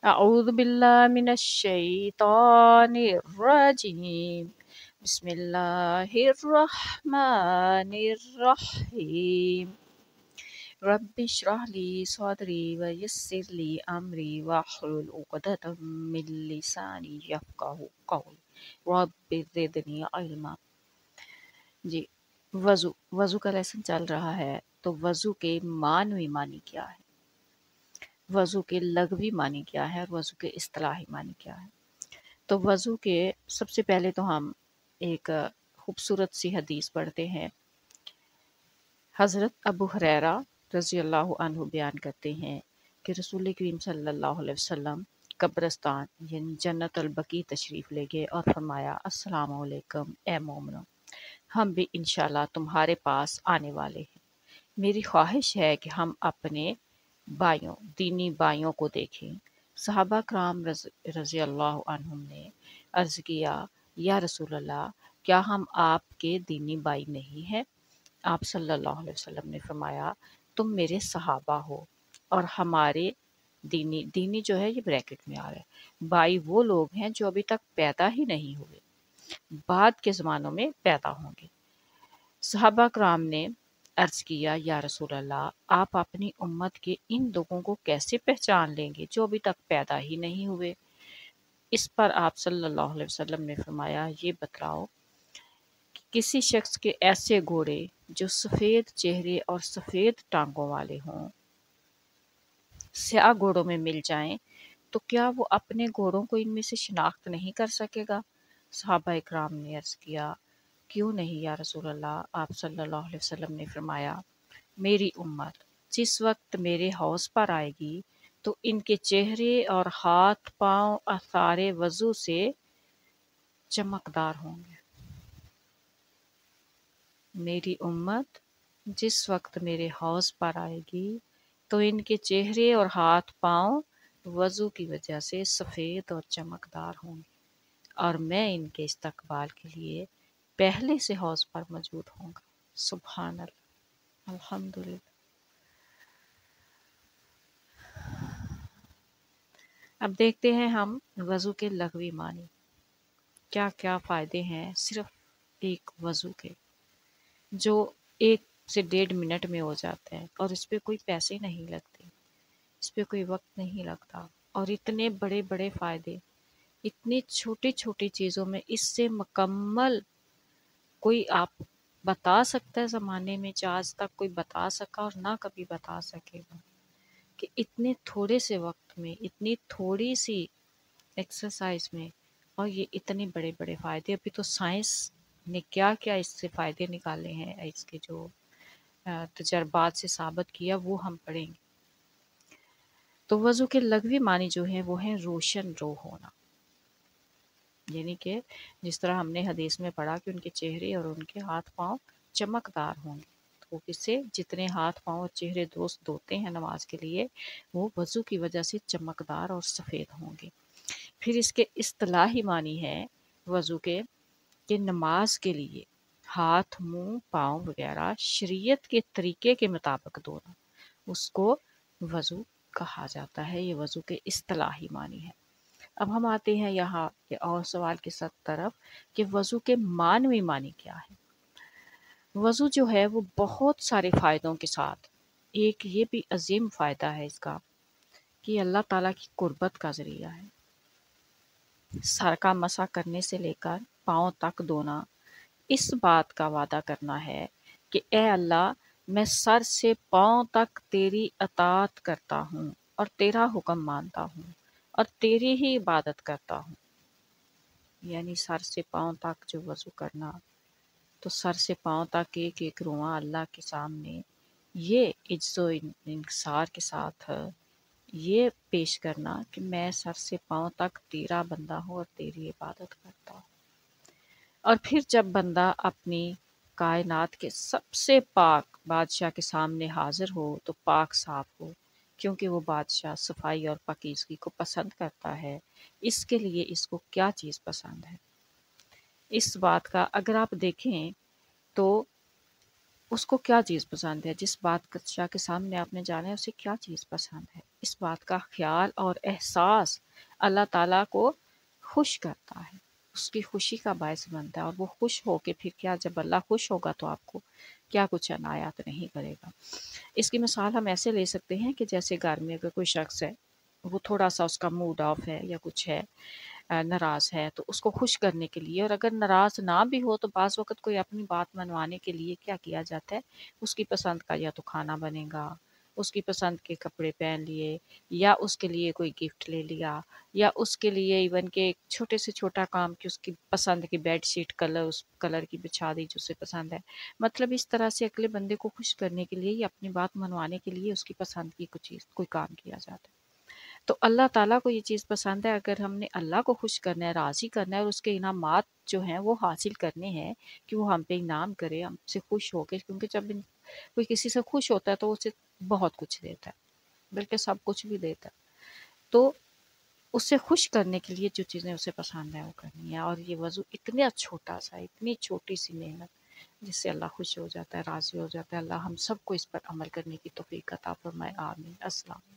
أعوذ بالله من الشيطان الرجيم بسم الله الرحمن الرحيم رب اشرح لي صدري ويسر لي أمري واحلل عقدة من لساني يفقهوا قولي رب زدني علما۔ جی، وضو کا لیسن چل رہا ہے، تو وضو کے معنوی معنی کیا ہے، وضو کے لغوی معنی کیا ہے اور وضو کے اصطلاحی معنی کیا ہے۔ تو وضو کے سب سے پہلے تو ہم ایک خوبصورت سی حدیث پڑھتے ہیں۔ حضرت ابو ہریرہ رضی اللہ عنہ بیان کرتے ہیں کہ رسول کریم صلی اللہ علیہ وسلم قبرستان یعنی جنت البقیع تشریف لے گئے اور فرمایا السلام علیکم اے مومنو، ہم بھی انشاءاللہ تمہارے پاس آنے والے ہیں۔ میری خواہش ہے کہ ہم اپنے بھائیوں، دینی بھائیوں کو دیکھیں۔ صحابہ کرام رضی اللہ عنہم نے عرض کیا یا رسول اللہ، کیا ہم آپ کے دینی بھائی نہیں ہیں؟ آپ صلی اللہ علیہ وسلم نے فرمایا تم میرے صحابہ ہو اور ہمارے دینی جو ہے یہ بریکٹ میں آ رہا ہے، بھائی وہ لوگ ہیں جو ابھی تک پیدا ہی نہیں ہوئے، بعد کے زمانوں میں پیدا ہوں گے۔ صحابہ کرام نے عرض کیا یا رسول اللہ، آپ اپنی امت کے ان لوگوں کو کیسے پہچان لیں گے جو ابھی تک پیدا ہی نہیں ہوئے؟ اس پر آپ صلی اللہ علیہ وسلم نے فرمایا یہ بتلاؤ کہ کسی شخص کے ایسے گھوڑے جو سفید چہرے اور سفید ٹانگوں والے ہوں سیاہ گھوڑوں میں مل جائیں تو کیا وہ اپنے گھوڑوں کو ان میں سے شناخت نہیں کر سکے گا؟ صحابہ اکرام نے عرض کیا کیوں نہیں یا رسول اللہ؟ آپ صلی اللہ علیہ وسلم نے فرمایا میری امت جس وقت میرے حوض پر آئے گی تو ان کے چہرے اور ہاتھ پاؤں آثار وضو سے چمکدار ہوں گے۔ میری امت جس وقت میرے حوض پر آئے گی تو ان کے چہرے اور ہاتھ پاؤں وضو کی وجہ سے سفید اور چمکدار ہوں گے، اور میں ان کے استقبال کے لیے پہلے سے حوض پر موجود ہوں گا۔ سبحان اللہ، الحمدللہ۔ اب دیکھتے ہیں ہم وضو کے لغوی معنی، کیا کیا فائدے ہیں صرف ایک وضو کے، جو 1 سے 1.5 منٹ میں ہو جاتا ہے اور اس پہ کوئی پیسے نہیں لگتے، اس پہ کوئی وقت نہیں لگتا، اور اتنے بڑے بڑے فائدے اتنی چھوٹی چھوٹی چیزوں میں اس سے مکمل کوئی آپ بتا سکتا ہے زمانے میں، آج تک کوئی بتا سکا اور نہ کبھی بتا سکے گا کہ اتنے تھوڑے سے وقت میں اتنی تھوڑی سی ایکسرسائز میں اور یہ اتنے بڑے بڑے فائدے۔ ابھی تو سائنس نے کیا کیا اس سے فائدے نکالے ہیں، اس کے جو تجربات سے ثابت کیا وہ ہم پڑھیں گے۔ تو وضو کے لغوی معنی جو ہیں وہ ہیں روشن رو ہونا، یعنی کہ جس طرح ہم نے حدیث میں پڑھا کہ ان کے چہرے اور ان کے ہاتھ پاؤں چمکدار ہوں گے، تو اس سے جتنے ہاتھ پاؤں اور چہرے دوست دھوتے ہیں نماز کے لیے وہ وضو کی وجہ سے چمکدار اور سفید ہوں گے۔ پھر اس کے اصطلاحی معنی ہے وضو کے کہ نماز کے لیے ہاتھ، منہ، پاؤں وغیرہ شریعت کے طریقے کے مطابق دھونا، اس کو وضو کہا جاتا ہے۔ یہ وضو کے اصطلاحی معنی ہے۔ اب ہم آتے ہیں یہاں کے اور سوال کے طرف کہ وضو کے معنوی معنی کیا ہے۔ وضو جو ہے وہ بہت سارے فائدوں کے ساتھ ایک یہ بھی عظیم فائدہ ہے اس کا کہ اللہ تعالیٰ کی قربت کا ذریعہ ہے۔ سر کا مسح کرنے سے لے کر پاؤں تک دھونا اس بات کا وعدہ کرنا ہے کہ اے اللہ میں سر سے پاؤں تک تیری اطاعت کرتا ہوں اور تیرا حکم مانتا ہوں اور تیری ہی عبادت کرتا ہوں۔ یعنی سر سے پاؤں تک جو وضو کرنا، تو سر سے پاؤں تک ایک ایک رواں اللہ کے سامنے یہ عجز و انکسار کے ساتھ یہ پیش کرنا کہ میں سر سے پاؤں تک تیرا بندہ ہوں اور تیری عبادت کرتا ہوں۔ اور پھر جب بندہ اپنی کائنات کے سب سے پاک بادشاہ کے سامنے حاضر ہو تو پاک صاف ہو، کیونکہ وہ بادشاہ صفائی اور پاکیزگی کو پسند کرتا ہے۔ اس کے لیے اس کو کیا چیز پسند ہے، اس بات کا اگر آپ دیکھیں تو اس کو کیا چیز پسند ہے، جس بات کا شاہ کے سامنے آپ نے جانا ہے اسے کیا چیز پسند ہے، اس بات کا خیال اور احساس اللہ تعالیٰ کو خوش کرتا ہے، اس کی خوشی کا باعث بنتا ہے، اور وہ خوش ہو کے پھر کیا، جب اللہ خوش ہوگا تو آپ کو کیا کچھ عنایات نہیں کرے گا۔ اس کی مثال ہم ایسے لے سکتے ہیں کہ جیسے گھر میں اگر کوئی شخص ہے، وہ تھوڑا سا اس کا موڈ آف ہے یا کچھ ہے، ناراض ہے، تو اس کو خوش کرنے کے لیے، اور اگر ناراض نہ بھی ہو تو بعض وقت کوئی اپنی بات منوانے کے لیے کیا کیا جاتا ہے، اس کی پسند کا یا تو کھانا بنے گا، اس کی پسند کے کپڑے پہن لیے، یا اس کے لیے کوئی گفٹ لے لیا، یا اس کے لیے ایون کہ چھوٹے سے چھوٹا کام کہ اس کی پسند کی بیڈ شیٹ کلر، اس کلر کی بچھا دی جو اسے پسند ہے۔ مطلب اس طرح سے اگلے بندے کو خوش کرنے کے لیے یا اپنی بات منوانے کے لیے اس کی پسند کی کوئی چیز، کوئی کام کیا جاتا ہے۔ تو اللہ تعالیٰ کو یہ چیز پسند ہے، اگر ہم نے اللہ کو خوش کرنا ہے، راضی کرنا ہے، اور اس کے انعامات جو ہیں وہ حاصل کرنے ہیں کہ وہ ہم پہ انعام کرے، ہم سے خوش ہو کے، کیونکہ جب کوئی کسی سے خوش ہوتا ہے تو اسے بہت کچھ دیتا ہے، بلکہ سب کچھ بھی دیتا ہے۔ تو اسے خوش کرنے کے لیے جو چیزیں اسے پسند ہیں وہ کرنی ہے، اور یہ وضو اتنا چھوٹا سا، اتنی چھوٹی سی محنت جس سے اللہ خوش ہو جاتا ہے، راضی ہو جاتا ہے۔ اللہ ہم سب کو اس پر عمل کرنے کی توفیق عطا فرمائے، آمین۔ السلام۔